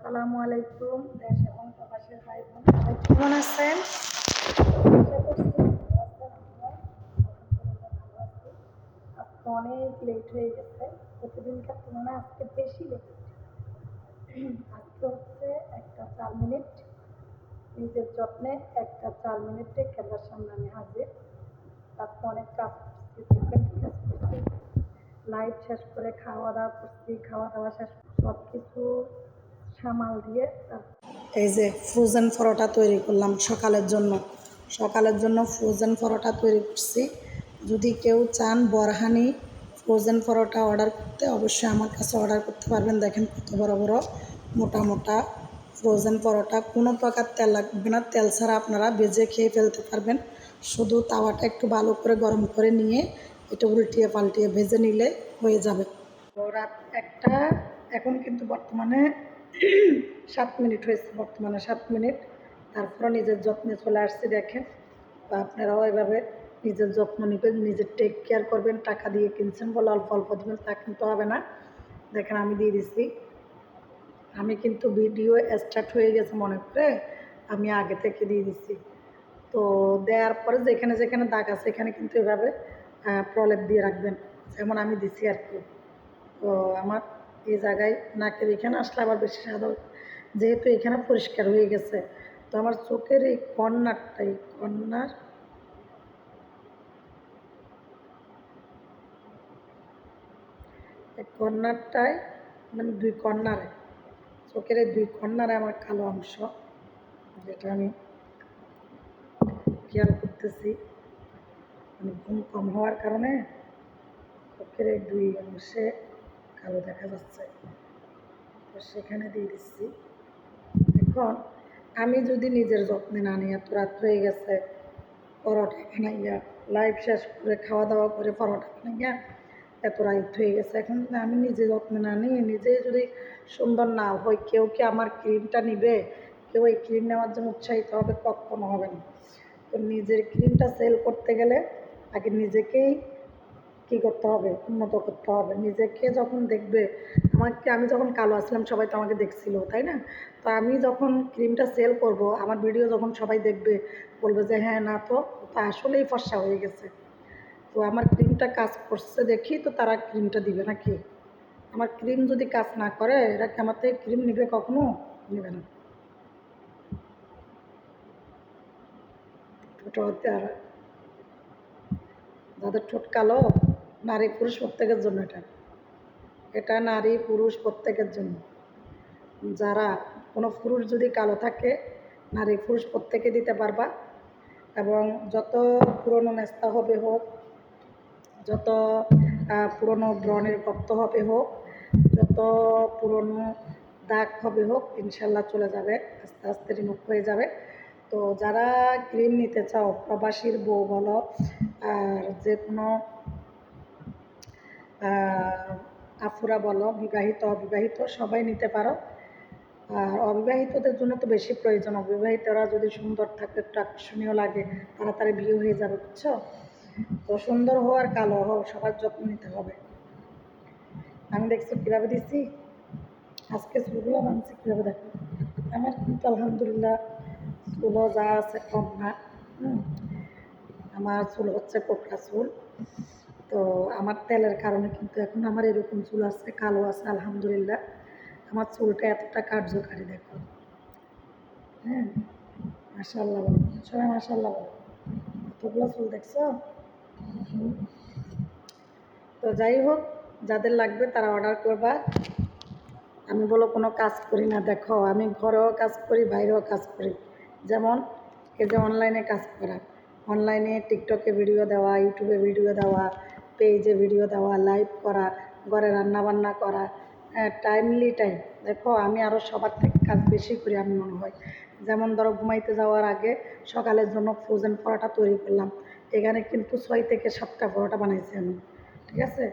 আসসালামু আলাইকুম দেশ এবং প্রবাসের ভাই বোন সবাই কেমন আছেন? আশা করছি ভালো আছেন। আমিও আলহামদুলিল্লাহ ভালো আছি। আজকে অনেক লেট হয়ে গেছে, প্রতিদিনকার তুলনায় আজকে বেশি লেট। আজকে হচ্ছে 1টা 4 মিনিট, নিজের যত্নে 1টা 4 মিনিটে ক্যামেরার সামনে আমি হাজির। আজকে অনেক কাজ করছি, সিক্রেট কাজ করছি, লাইভ শেষ করে খাওয়া দাওয়া করছি, খাওয়া দাওয়া শেষ সব কিছু সামাল দিয়ে এই যে ফ্রোজেন পরোটা তৈরি করলাম সকালের জন্য ফ্রোজেন পরোটা তৈরি করছি। যদি কেউ চান বরহানি ফ্রোজেন পরোটা অর্ডার করতে, অবশ্যই আমার কাছে অর্ডার করতে পারবেন। দেখেন কত বড় বড় মোটা মোটা ফ্রোজেন পরোটা, কোনো প্রকার তেল লাগবে না, তেল ছাড়া আপনারা ভেজে খেয়ে ফেলতে পারবেন। শুধু তাওয়াটা একটু ভালো করে গরম করে নিয়ে এটা উল্টিয়ে পাল্টিয়ে ভেজে নিলে হয়ে যাবে। তো রাত 1টা, এখন কিন্তু বর্তমানে 7 মিনিট হয়েছে, 7 মিনিট। তারপরে নিজের যত্নে চলে আসছি। দেখেন, তো আপনারাও এভাবে নিজের যত্ন নেবেন, নিজের টেক কেয়ার করবেন। টাকা দিয়ে কিনছেন বলে অল্প অল্প দেবেন তা কিন্তু হবে না। দেখেন আমি দিয়ে দিচ্ছি, আমি কিন্তু ভিডিও স্টার্ট হয়ে গেছে মনে করে আমি আগে থেকে দিয়ে দিচ্ছি। তো দেওয়ার পরে যেখানে যেখানে দাগ আছে এখানে কিন্তু এভাবে প্রলেপ দিয়ে রাখবেন, যেমন আমি দিচ্ছি আর কি। তো আমার এই জায়গায় নাকের এখানে আসলে আবার বেশি সাদা, যেহেতু এখানে পরিষ্কার হয়ে গেছে। তো আমার চোখের এই কর্নারটায় মানে চোখের এই 2 কর্নারে আমার কালো অংশ, যেটা আমি খেয়াল করতেছি, মানে ঘুম কম হওয়ার কারণে চোখের এই 2 অংশে কালো দেখা যাচ্ছে। তো সেখানে দিয়ে দিচ্ছি। এখন আমি যদি নিজের যত্নে না নিই, এত রাত হয়ে গেছে, পরোটা বানাইয়া লাইভ শেষ করে খাওয়া দাওয়া করে পরোটা বানাইয়া এত রাত হয়ে গেছে, এখন যদি আমি নিজে যত্নে না নিই, নিজে যদি সুন্দর না হই, কেউ কি আমার ক্রিমটা নিবে? কেউ এই ক্রিম নেওয়ার জন্য উৎসাহিত হবে? কখনো হবে না। তো নিজের ক্রিমটা সেল করতে গেলে আগে নিজেকেই কী করতে হবে? উন্নত করতে হবে। নিজেকে যখন দেখবে, আমি যখন কালো আসলাম সবাই তো আমাকে দেখছিল, তাই না? তো আমি যখন ক্রিমটা সেল করব, আমার ভিডিও যখন সবাই দেখবে, বলবে যে হ্যাঁ, না তো তো আসলেই ফর্সা হয়ে গেছে। তো আমার ক্রিমটা কাজ করছে দেখি তো তারা ক্রিমটা দিবে নাকি? আমার ক্রিম যদি কাজ না করে, এরা কি আমার থেকে ক্রিম নেবে? কখনো নেবে না। ছোটো হতে আর যাদের ঠোঁট কালো, নারী পুরুষ প্রত্যেকের জন্য এটা, নারী পুরুষ প্রত্যেকের জন্য। যারা কোনো পুরুষ যদি কালো থাকে, নারী পুরুষ প্রত্যেকে দিতে পারবা। এবং যত পুরনো মেস্তা হবে হোক, যত পুরনো ব্রণের গর্ত হবে হোক, যত পুরনো দাগ হবে হোক, ইনশাল্লাহ চলে যাবে, আস্তে আস্তে রিমুভ হয়ে যাবে। তো যারা ক্রিম নিতে চাও, প্রবাসীর বউ বলো আর যে কোনো আফুরা বলো, বিবাহিত অবিবাহিত সবাই নিতে পারো। আর অবিবাহিতদের জন্য তো বেশি প্রয়োজন, অবিবাহিতরা যদি সুন্দর থাকে, একটু আকর্ষণীয় লাগে, তাড়াতাড়ি বিয়ে হয়ে যাবে, বুঝছো? তো সুন্দর হও আর কালো হও, সবার যত্ন নিতে হবে। আমি দেখছো কীভাবে দিচ্ছি, আজকে চুলগুলো বানছি কীভাবে, দেখো। আমার কিন্তু আলহামদুলিল্লাহ চুলও যা আছে কম না। আমার চুল হচ্ছে কোকড়া চুল। তো আমার তেলের কারণে কিন্তু এখন আমার এরকম চুল আছে, কালো আছে আলহামদুলিল্লাহ। আমার চুলটা এতটা কার্যকারী, দেখো। হ্যাঁ, মাশাআল্লাহ বলো, সবাই মাশাআল্লাহ বলো। এতগুলো চুল দেখছো? তো যাই হোক, যাদের লাগবে তারা অর্ডার করবা। আমি বলো কোনো কাজ করি না, দেখো আমি ঘরেও কাজ করি, বাইরেও কাজ করি। যেমন এই যে অনলাইনে কাজ করা, অনলাইনে টিকটকে ভিডিও দেওয়া, ইউটিউবে ভিডিও দেওয়া, পেজে ভিডিও দেওয়া, লাইভ করা, ঘরে রান্নাবান্না করা, টাইমলি টাইম। দেখো আমি আরও সবার থেকে কাজ বেশি করি আমি মনে হয়। যেমন ধরো ঘুমাইতে যাওয়ার আগে সকালের জন্য ফ্রোজেন পরোটা তৈরি করলাম, এখানে কিন্তু 6 থেকে 7টা পরোটা বানাইছি আমি, ঠিক আছে?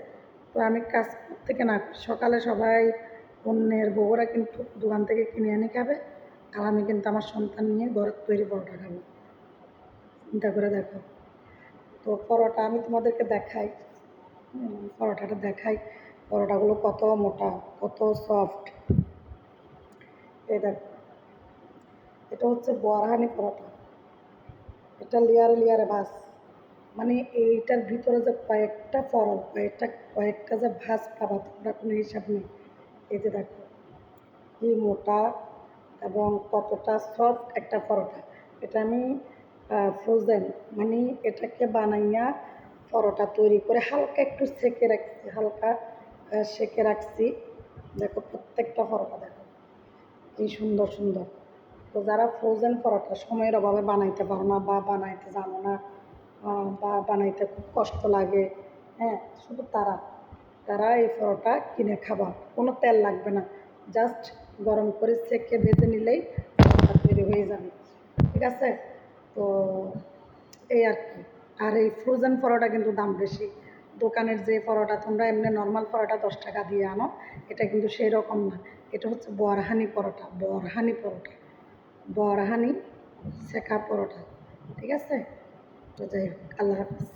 তো আমি কাজ থেকে না, সকালে সবাই অন্যের বউরা কিন্তু দোকান থেকে কিনে এনে খাবে, আর আমি কিন্তু আমার সন্তান নিয়ে ঘরের তৈরি পরোটা খাবো। চিন্তা করে দেখো। তো পরোটা আমি তোমাদেরকে দেখাই, পরোটাটা দেখাই, পরোটাগুলো কত মোটা, কত সফট। এই দেখো, এটা হচ্ছে বরহানি পরোটা। এটা লেয়ারে লেয়ারে ভাজ, মানে এইটার ভিতরে যে কয়েকটা ফরক, কয়েকটা যে ভাজ পাবা তোমরা কোনো হিসাব নেই। এই যে দেখো কি মোটা এবং কতটা সফট একটা পরোটা। এটা আমি ফ্রোজেন, মানে এটাকে বানাইয়া পরোটা তৈরি করে হালকা একটু সেকে রাখছি, হালকা সেকে রাখছি। দেখো প্রত্যেকটা পরোটা দেখো কি সুন্দর সুন্দর। তো যারা ফ্রোজেন পরোটা সময়ের অভাবে বানাইতে পারো না বা বানাইতে জানো না, বা বানাইতে খুব কষ্ট লাগে, হ্যাঁ, শুধু তারা তারা এই পরোটা কিনে খাবা, কোনো তেল লাগবে না, জাস্ট গরম করে সেকে ভেজে নিলেই পরোটা তৈরি হয়ে যাবে। ঠিক আছে? তো এই আর কি। আর এই ফ্রোজেন পরোটা কিন্তু দাম বেশি। দোকানের যে পরোটা তোমরা এমনি নর্মাল পরোটা 10 টাকা দিয়ে আনো, এটা কিন্তু সেই রকম না। এটা হচ্ছে বরহানি পরোটা, বরহানি পরোটা, বরহানি শেখা পরোটা। ঠিক আছে? তো যাই হোক, আল্লাহ হাফিজ।